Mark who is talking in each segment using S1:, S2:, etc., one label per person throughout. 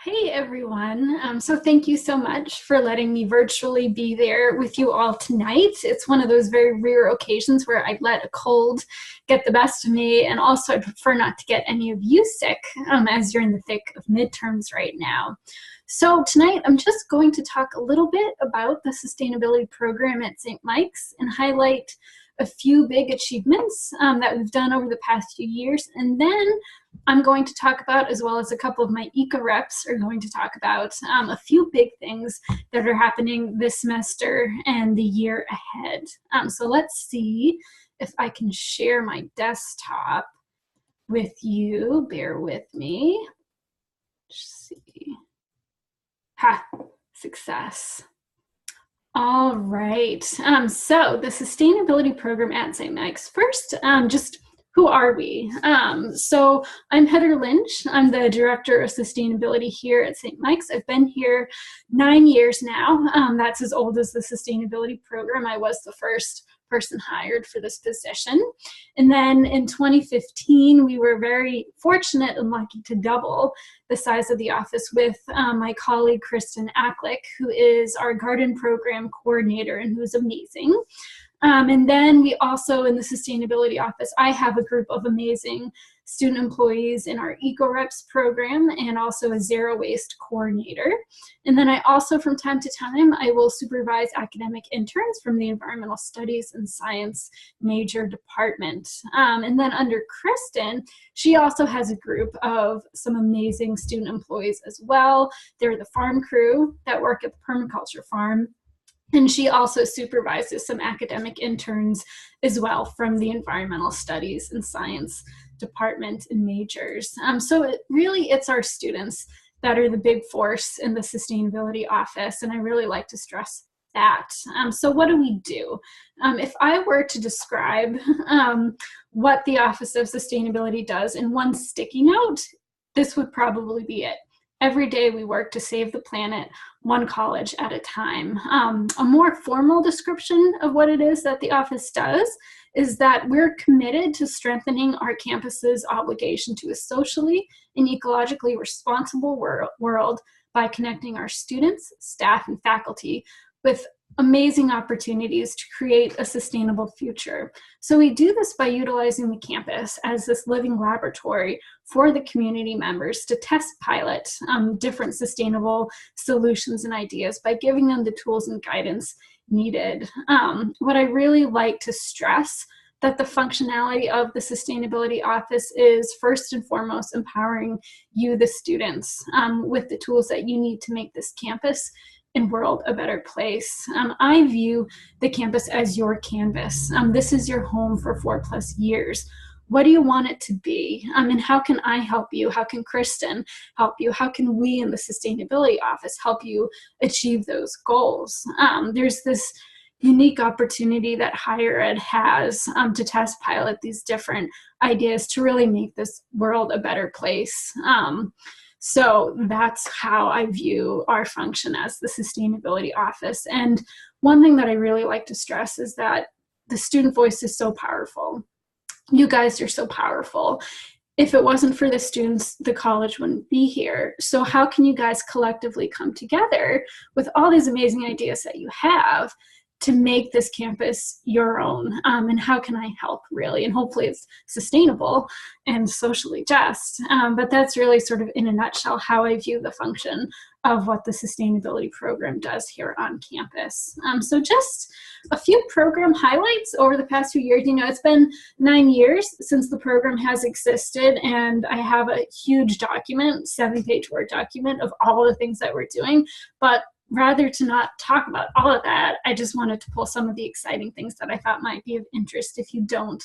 S1: Hey everyone. So thank you so much for letting me virtually be there with you all tonight. It's one of those very rare occasions where I let a cold get the best of me, and also I prefer not to get any of you sick as you're in the thick of midterms right now. So tonight I'm just going to talk a little bit about the sustainability program at St. Mike's and highlight a few big achievements that we've done over the past few years, and then I'm going to talk about, as well as a couple of my eco reps are going to talk about a few big things that are happening this semester and the year ahead. So let's see if I can share my desktop with you. Bear with me. Let's see. Ha, success. All right. So the sustainability program at St. Mike's. First, just who are we? So I'm Heather Lynch. I'm the Director of Sustainability here at St. Mike's. I've been here 9 years now. That's as old as the sustainability program. I was the first person hired for this position. And then in 2015, we were very fortunate and lucky to double the size of the office with my colleague, Kristen Acklick, who is our garden program coordinator and who's amazing. And then we also, in the sustainability office, I have a group of amazing student employees in our Eco Reps program and also a zero waste coordinator. And then I also, from time to time, I will supervise academic interns from the environmental studies and science major department. And then under Kristen, she also has a group of some amazing student employees as well. They're the farm crew that work at the permaculture farm. And she also supervises some academic interns as well from the environmental studies and science department and majors. So it's our students that are the big force in the sustainability office, and I really like to stress that. So what do we do? If I were to describe what the Office of Sustainability does in one sticky note, this would probably be it. Every day we work to save the planet, one college at a time. A more formal description of what it is that the office does is that we're committed to strengthening our campus's obligation to a socially and ecologically responsible world by connecting our students, staff, and faculty with amazing opportunities to create a sustainable future. So we do this by utilizing the campus as this living laboratory for the community members to test pilot different sustainable solutions and ideas by giving them the tools and guidance needed. What I really like to stress that the functionality of the Sustainability Office is first and foremost empowering you, the students, with the tools that you need to make this campus and world a better place. I view the campus as your canvas. This is your home for 4+ years. What do you want it to be? And how can I help you? How can Kristen help you? How can we in the Sustainability Office help you achieve those goals? There's this unique opportunity that higher ed has to test pilot these different ideas to really make this world a better place. So that's how I view our function as the Sustainability Office. And one thing that I really like to stress is that the student voice is so powerful. You guys are so powerful. If it wasn't for the students, the college wouldn't be here. So how can you guys collectively come together with all these amazing ideas that you have to make this campus your own? And how can I help, really? And hopefully it's sustainable and socially just. But that's really sort of in a nutshell how I view the function of what the sustainability program does here on campus. So just a few program highlights over the past few years. You know, it's been 9 years since the program has existed, and I have a huge document, 7-page Word document of all the things that we're doing. But rather to not talk about all of that, I just wanted to pull some of the exciting things that I thought might be of interest if you don't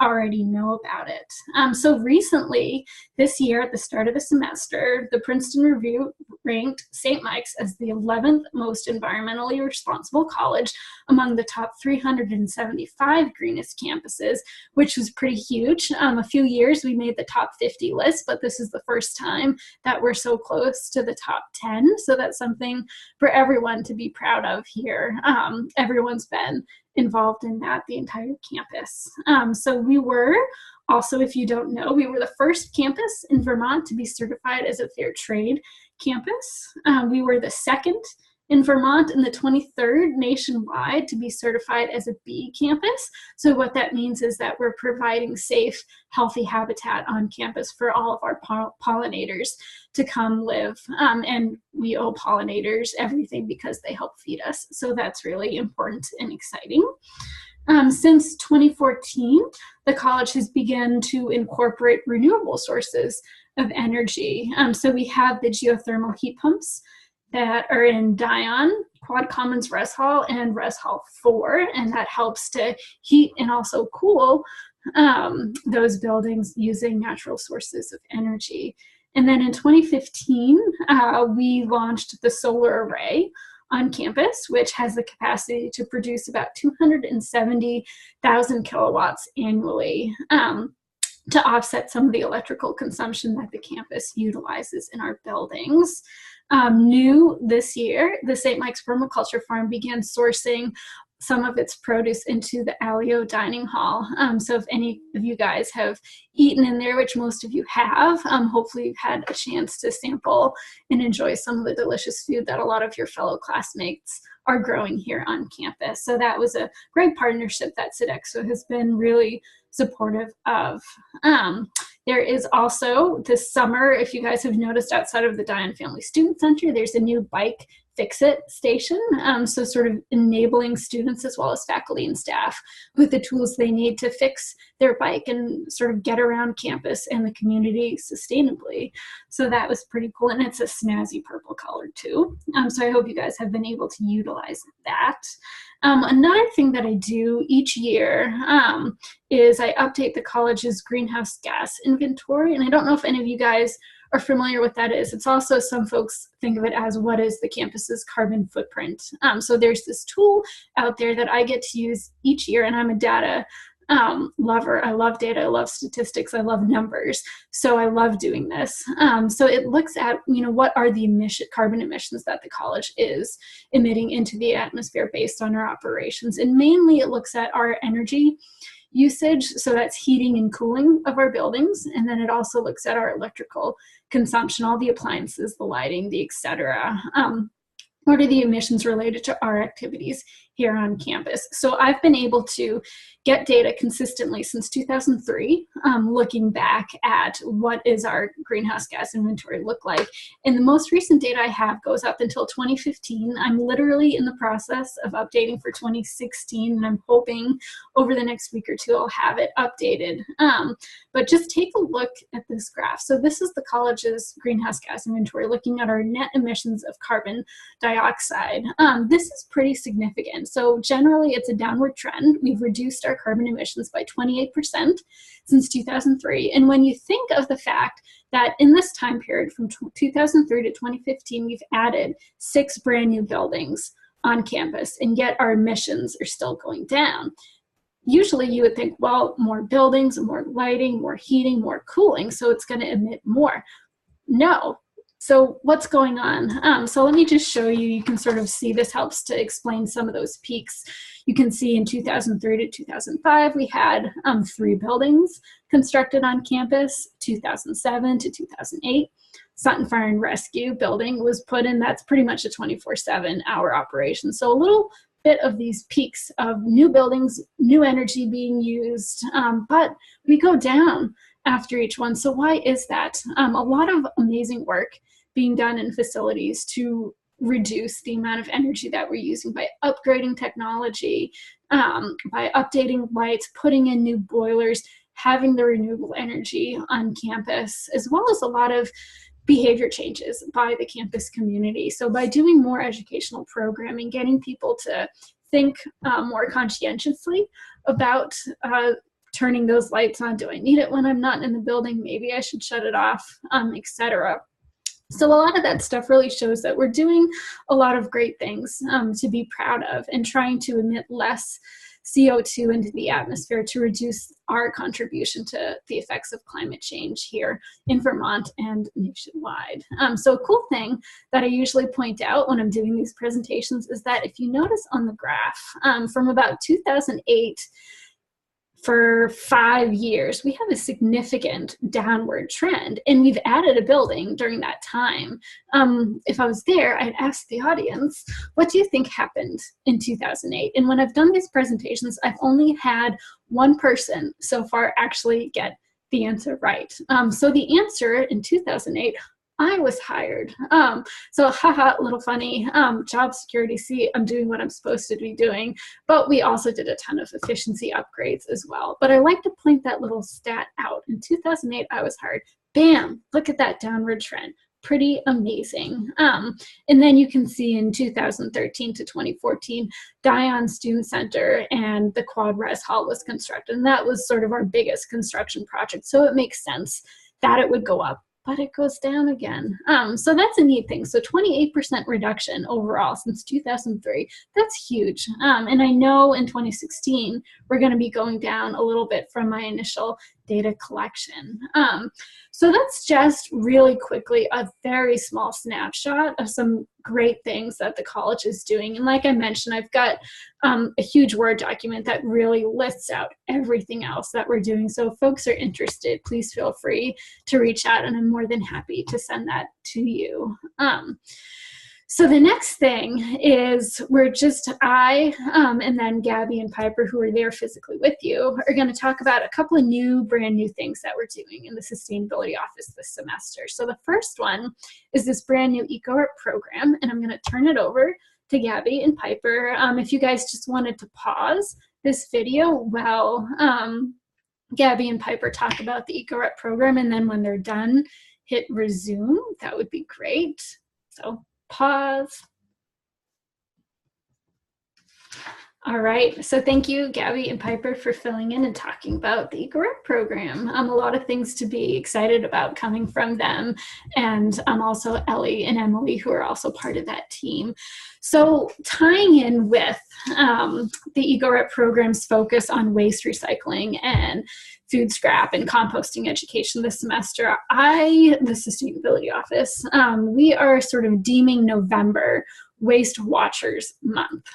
S1: already know about it. So recently, this year at the start of the semester, the Princeton Review ranked St. Mike's as the 11th most environmentally responsible college among the top 375 greenest campuses, which was pretty huge. A few years we made the top 50 list, but this is the first time that we're so close to the top 10. So that's something for everyone to be proud of here. Everyone's been involved in that, the entire campus. So we were Also, if you don't know, we were the first campus in Vermont to be certified as a fair trade campus. We were the second in Vermont and the 23rd nationwide to be certified as a B campus. So what that means is that we're providing safe, healthy habitat on campus for all of our pollinators to come live. And we owe pollinators everything because they help feed us. So that's really important and exciting. Since 2014, the college has begun to incorporate renewable sources of energy. So we have the geothermal heat pumps that are in Dion, Quad Commons Res Hall, and Res Hall 4, and that helps to heat and also cool those buildings using natural sources of energy. And then in 2015, we launched the solar array on campus, which has the capacity to produce about 270,000 kilowatts annually, to offset some of the electrical consumption that the campus utilizes in our buildings. New this year, the St. Mike's Permaculture Farm began sourcing some of its produce into the Alio Dining Hall. So if any of you guys have eaten in there, which most of you have, hopefully you've had a chance to sample and enjoy some of the delicious food that a lot of your fellow classmates are growing here on campus. So that was a great partnership that Sodexo has been really supportive of. There is also this summer, if you guys have noticed, outside of the Dion Family Student Center, there's a new bike fix-it station, so sort of enabling students as well as faculty and staff with the tools they need to fix their bike and sort of get around campus and the community sustainably. So that was pretty cool, and it's a snazzy purple color too. So I hope you guys have been able to utilize that. Another thing that I do each year is I update the college's greenhouse gas inventory, and I don't know if any of you guys are familiar with that is. It's also, some folks think of it as, what is the campus's carbon footprint? So there's this tool out there that I get to use each year, and I'm a data lover. I love data, I love statistics, I love numbers. So I love doing this. So it looks at, what are the carbon emissions that the college is emitting into the atmosphere based on our operations. And mainly it looks at our energy usage, so that's heating and cooling of our buildings, and then it also looks at our electrical consumption, all the appliances, the lighting, the etc. What are the emissions related to our activities here on campus? So I've been able to get data consistently since 2003, looking back at what is our greenhouse gas inventory look like. And the most recent data I have goes up until 2015. I'm literally in the process of updating for 2016, and I'm hoping over the next week or two I'll have it updated. But just take a look at this graph. So this is the college's greenhouse gas inventory, looking at our net emissions of carbon dioxide. This is pretty significant. So generally it's a downward trend. We've reduced our carbon emissions by 28% since 2003. And when you think of the fact that in this time period from 2003 to 2015, we've added 6 brand new buildings on campus, and yet our emissions are still going down. Usually you would think, well, more buildings, more lighting, more heating, more cooling, so it's going to emit more. No. So what's going on? So let me just show you. You can sort of see, this helps to explain some of those peaks. You can see in 2003 to 2005, we had 3 buildings constructed on campus. 2007 to 2008, Sutton Fire and Rescue building was put in. That's pretty much a 24/7 hour operation. So a little bit of these peaks of new buildings, new energy being used, but we go down after each one. So why is that? A lot of amazing work being done in facilities to reduce the amount of energy that we're using by upgrading technology, by updating lights, putting in new boilers, having the renewable energy on campus, as well as a lot of behavior changes by the campus community. So by doing more educational programming, getting people to think more conscientiously about turning those lights on. Do I need it when I'm not in the building? Maybe I should shut it off, etc. So a lot of that stuff really shows that we're doing a lot of great things to be proud of, and trying to emit less CO2 into the atmosphere to reduce our contribution to the effects of climate change here in Vermont and nationwide. So a cool thing that I usually point out when I'm doing these presentations is that if you notice on the graph, from about 2008 for 5 years, we have a significant downward trend, and we've added a building during that time. If I was there, I'd ask the audience, what do you think happened in 2008? And when I've done these presentations, I've only had one person so far actually get the answer right. So the answer in 2008, I was hired. So haha, little funny, job security, see, I'm doing what I'm supposed to be doing, but we also did a ton of efficiency upgrades as well. But I like to point that little stat out. In 2008, I was hired. Bam, look at that downward trend. Pretty amazing. And then you can see in 2013 to 2014, Dion Student Center and the Quad Res Hall was constructed. And that was sort of our biggest construction project. So it makes sense that it would go up, but it goes down again. So that's a neat thing. So 28% reduction overall since 2003. That's huge. And I know in 2016, we're going to be going down a little bit from my initial data collection. So that's just really quickly a very small snapshot of some great things that the college is doing. And like I mentioned, I've got a huge Word document that really lists out everything else that we're doing. So if folks are interested, please feel free to reach out, and I'm more than happy to send that to you. So the next thing is I and then Gabby and Piper, who are there physically with you, are going to talk about a couple of brand new things that we're doing in the Sustainability Office this semester. So the first one is this brand new EcoRep program, and I'm going to turn it over to Gabby and Piper. If you guys just wanted to pause this video while Gabby and Piper talk about the EcoRep program, and then when they're done, hit resume, that would be great. So pause. All right, so thank you, Gabby and Piper, for filling in and talking about the EcoRep program. A lot of things to be excited about coming from them, and also Ellie and Emily, who are also part of that team. So tying in with the EcoRep program's focus on waste recycling and food scrap and composting education this semester, the Sustainability Office, we are sort of deeming November Waste Watchers Month.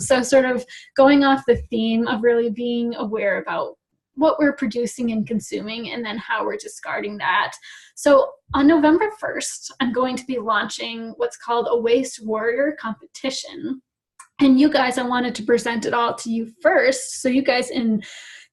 S1: So sort of going off the theme of really being aware about what we're producing and consuming, and then how we're discarding that. So on November 1st, I'm going to be launching what's called a Waste Warrior competition. And you guys, I wanted to present it all to you first, so you guys in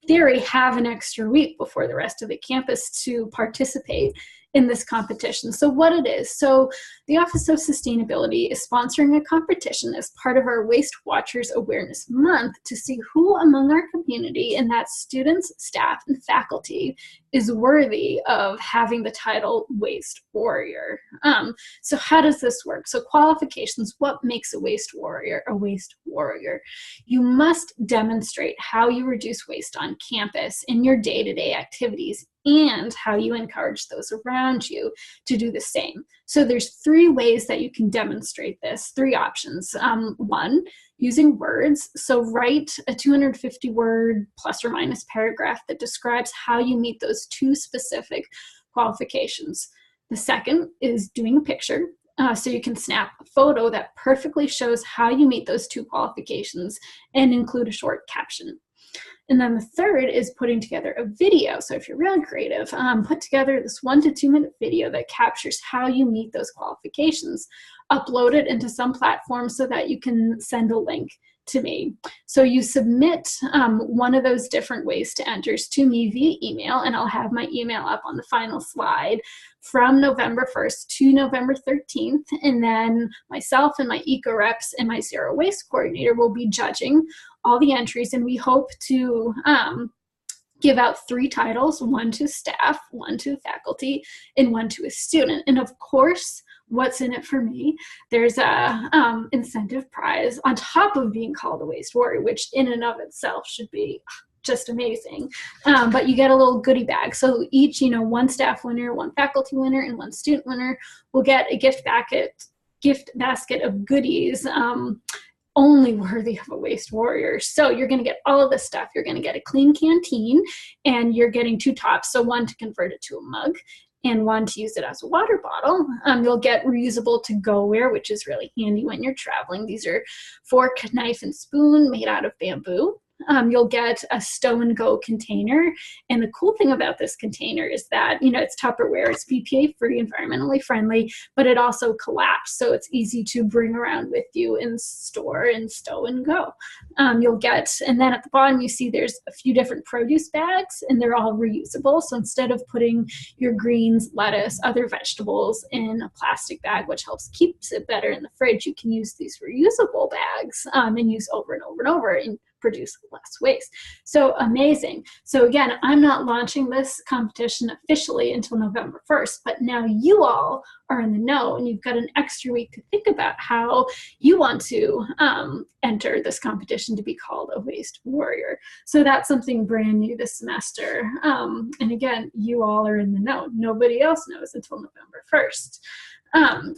S1: theory have an extra week before the rest of the campus to participate in this competition. So what it is, so the Office of Sustainability is sponsoring a competition as part of our Waste Watchers Awareness Month to see who among our community, and that's students, staff, and faculty, is worthy of having the title Waste Warrior. So how does this work? So qualifications, what makes a waste warrior a waste warrior? You must demonstrate how you reduce waste on campus in your day-to-day activities, and how you encourage those around you to do the same. So there's 3 ways that you can demonstrate this, 3 options. 1, using words. So write a 250-word plus or minus paragraph that describes how you meet those 2 specific qualifications. The second is doing a picture. So you can snap a photo that perfectly shows how you meet those 2 qualifications and include a short caption. And then the third is putting together a video. So if you're really creative, put together this 1 to 2 minute video that captures how you meet those qualifications. Upload it into some platform so that you can send a link to me. So you submit one of those different ways to enters to me via email, and I'll have my email up on the final slide, from November 1st to November 13th. And then myself and my EcoReps and my Zero Waste Coordinator will be judging all the entries, and we hope to give out 3 titles, 1 to staff, 1 to faculty, and 1 to a student. And of course, what's in it for me? There's a incentive prize on top of being called a waste warrior, which in and of itself should be just amazing. But you get a little goodie bag. So each, 1 staff winner, 1 faculty winner, and 1 student winner will get a gift basket of goodies, only worthy of a waste warrior. So you're going to get all of this stuff. You're going to get a clean canteen, and you're getting 2 tops. So 1 to convert it to a mug, and 1 to use it as a water bottle. You'll get reusable to-go-ware, which is really handy when you're traveling. These are fork, knife, and spoon made out of bamboo. You'll get a Stow and Go container. And the cool thing about this container is that, you know, it's Tupperware, it's BPA free, environmentally friendly, but it also collapsed. So it's easy to bring around with you and store and stow and go. You'll get, and then at the bottom, you see there's a few different produce bags and they're all reusable. So instead of putting your greens, lettuce, other vegetables in a plastic bag, which helps keeps it better in the fridge, you can use these reusable bags and use over and over and over and produce less waste. So amazing. So again, I'm not launching this competition officially until November 1st, but now you all are in the know and you've got an extra week to think about how you want to enter this competition to be called a Waste Warrior. So that's something brand new this semester. And again, you all are in the know. Nobody else knows until November 1st.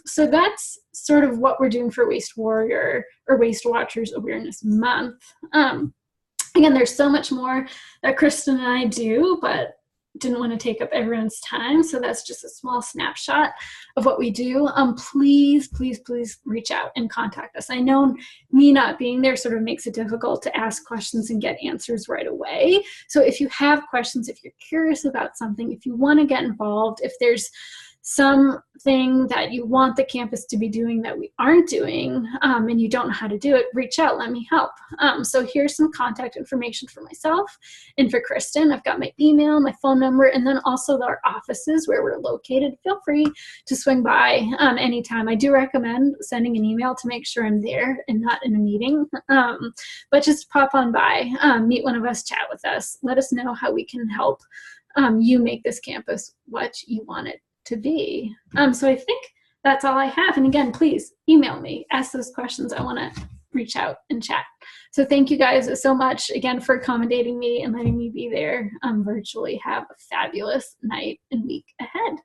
S1: So that's sort of what we're doing for Waste Warrior or Waste Watchers Awareness Month. Again, there's so much more that Kristen and I do, but didn't want to take up everyone's time. So that's just a small snapshot of what we do. Please, please, please reach out and contact us. I know me not being there sort of makes it difficult to ask questions and get answers right away. So if you have questions, if you're curious about something, if you want to get involved, if there's something that you want the campus to be doing that we aren't doing and you don't know how to do it, reach out, let me help. So here's some contact information for myself and for Kristen. I've got my email, my phone number, and then also our offices where we're located. Feel free to swing by anytime. I do recommend sending an email to make sure I'm there and not in a meeting, but just pop on by, meet one of us, chat with us, let us know how we can help you make this campus what you want it to be. So I think that's all I have. And again, please email me, ask those questions. I want to reach out and chat. So thank you guys so much again for accommodating me and letting me be there virtually. Have a fabulous night and week ahead.